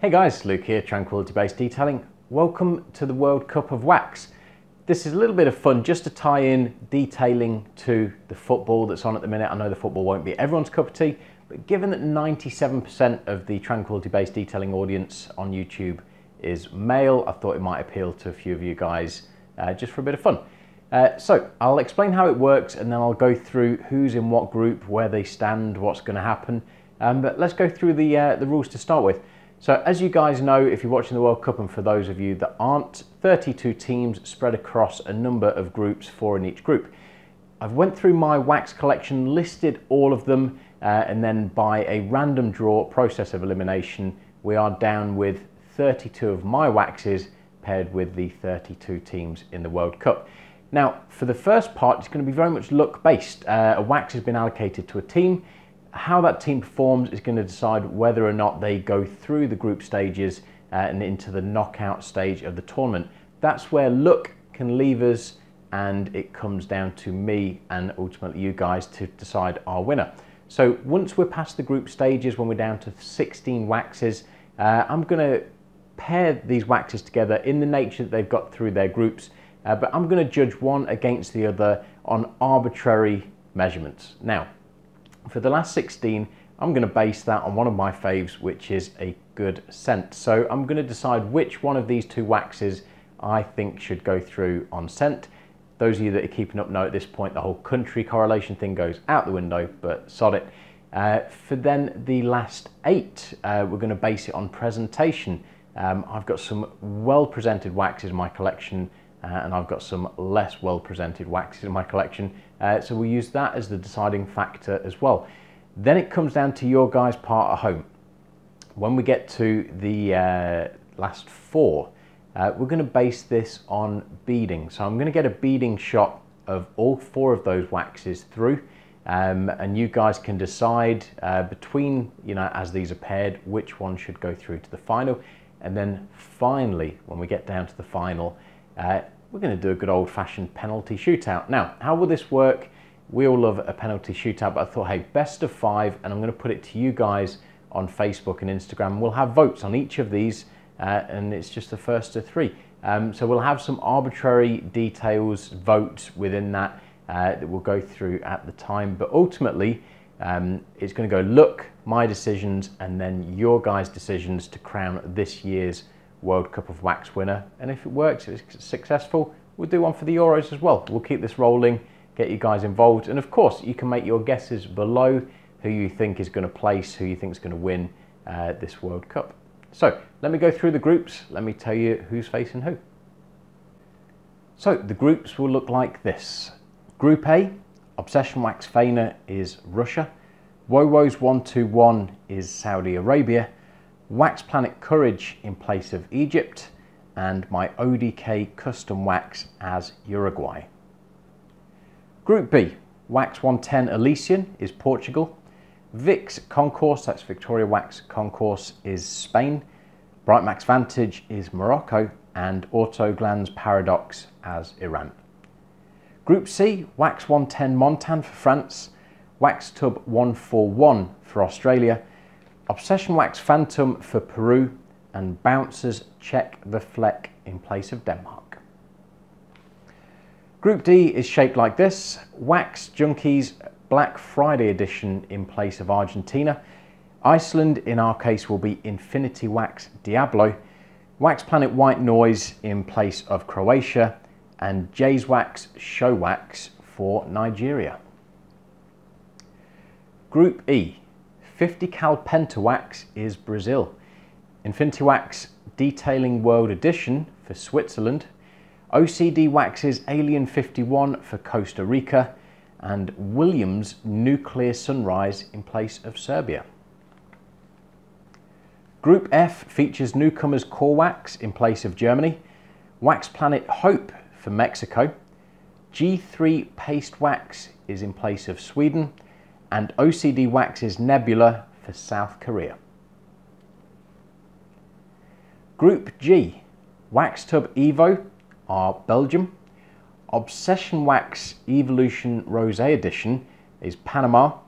Hey guys, Luke here, Tranquility Based Detailing. Welcome to the World Cup of Wax. This is a little bit of fun just to tie in detailing to the football that's on at the minute. I know the football won't be everyone's cup of tea, but given that 97% of the Tranquility Based Detailing audience on YouTube is male, I thought it might appeal to a few of you guys just for a bit of fun. So I'll explain how it works and then I'll go through who's in what group, where they stand, what's going to happen. But let's go through the rules to start with. So as you guys know, if you're watching the World Cup, and for those of you that aren't, 32 teams spread across a number of groups, 4 in each group. I've went through my wax collection, listed all of them, and then by a random draw process of elimination, we are down with 32 of my waxes paired with the 32 teams in the World Cup. Now, for the first part, it's going to be very much luck based. A wax has been allocated to a team. How that team performs is going to decide whether or not they go through the group stages and into the knockout stage of the tournament. That's where luck can leave us, and it comes down to me and ultimately you guys to decide our winner. So once we're past the group stages, when we're down to 16 waxes, I'm going to pair these waxes together in the nature that they've got through their groups, but I'm going to judge one against the other on arbitrary measurements. Now, for the last 16, I'm going to base that on one of my faves, which is a good scent. So I'm going to decide which one of these two waxes I think should go through on scent. Those of you that are keeping up know at this point, the whole country correlation thing goes out the window, but sod it. For then the last 8, we're going to base it on presentation. I've got some well-presented waxes in my collection, and I've got some less well-presented waxes in my collection, so we'll use that as the deciding factor as well. Then it comes down to your guys' part at home. When we get to the last 4, we're going to base this on beading. So I'm going to get a beading shot of all 4 of those waxes through, and you guys can decide between, as these are paired, which one should go through to the final. And then finally, when we get down to the final, we're going to do a good old-fashioned penalty shootout. Now, how will this work? We all love a penalty shootout, but I thought, hey, best of 5, and I'm going to put it to you guys on Facebook and Instagram. We'll have votes on each of these, and it's just the first of 3. So we'll have some arbitrary details, votes within that that we'll go through at the time. But ultimately, it's going to go look, my decisions, and then your guys' decisions to crown this year's World Cup of Wax winner. And if it works, if it's successful, we'll do one for the Euros as well. We'll keep this rolling, get you guys involved, and of course you can make your guesses below who you think is going to place, who you think is going to win this World Cup. So let me go through the groups, let me tell you who's facing who. So the groups will look like this. Group A, Obsession Wax Feiner is Russia, Wowo's 121 is Saudi Arabia, Wax Planet Courage in place of Egypt, and my ODK Custom Wax as Uruguay. Group B, Wax 110 Elysian is Portugal, Vix Concourse, that's Victoria Wax Concourse, is Spain, Bright Max Vantage is Morocco, and Autoglanz Paradox as Iran. Group C, Wax 110 Montan for France, Wax Tub 141 for Australia, Obsession Wax Phantom for Peru, and Bouncers Check the Fleck in place of Denmark. Group D is shaped like this. Wax Junkies Black Friday edition in place of Argentina. Iceland in our case will be Infinity Wax Diablo. Wax Planet White Noise in place of Croatia, and Jay's Wax Show Wax for Nigeria. Group E, 50 cal Pentawax is Brazil, Infinity Wax Detailing World Edition for Switzerland, OCD Wax's Alien 51 for Costa Rica, and Williams Nuclear Sunrise in place of Serbia. Group F features Newcomers Core Wax in place of Germany, Wax Planet Hope for Mexico, G3 Paste Wax is in place of Sweden, and OCD Wax's Nebula for South Korea. Group G, Wax Tub Evo are Belgium, Obsession Wax Evolution Rosé Edition is Panama,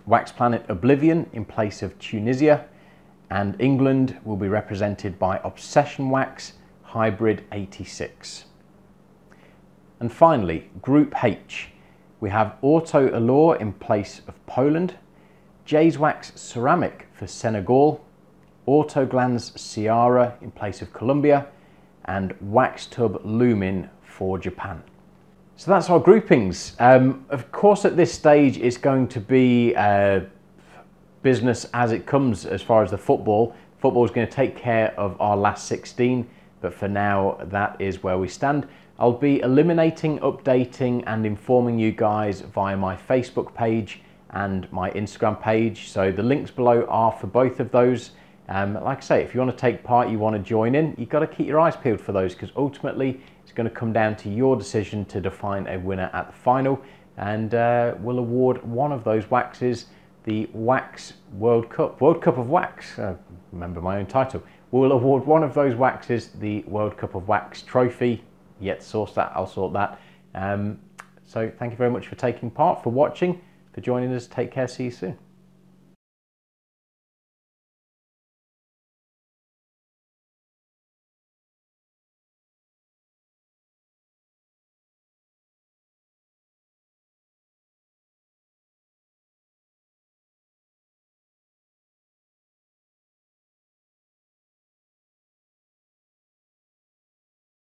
Wax Planet Oblivion in place of Tunisia, and England will be represented by Obsession Wax Hybrid 86. And finally, Group H, we have Auto Allure in place of Poland, Jay's Wax Ceramic for Senegal, Autoglans Ciara in place of Colombia, and Wax Tub Lumin for Japan. So that's our groupings. Of course, at this stage, it's going to be business as it comes as far as the football. Football is going to take care of our last 16, but for now, that is where we stand. I'll be eliminating, updating, and informing you guys via my Facebook page and my Instagram page. So the links below are for both of those. Like I say, if you want to take part, you want to join in, you've got to keep your eyes peeled for those, because ultimately it's going to come down to your decision to define a winner at the final, and we'll award one of those waxes the Wax World Cup of Wax. Remember my own title. We'll award one of those waxes the World Cup of Wax trophy. Yet to source that, I'll sort that. So thank you very much for taking part, for watching, for joining us. Take care, see you soon.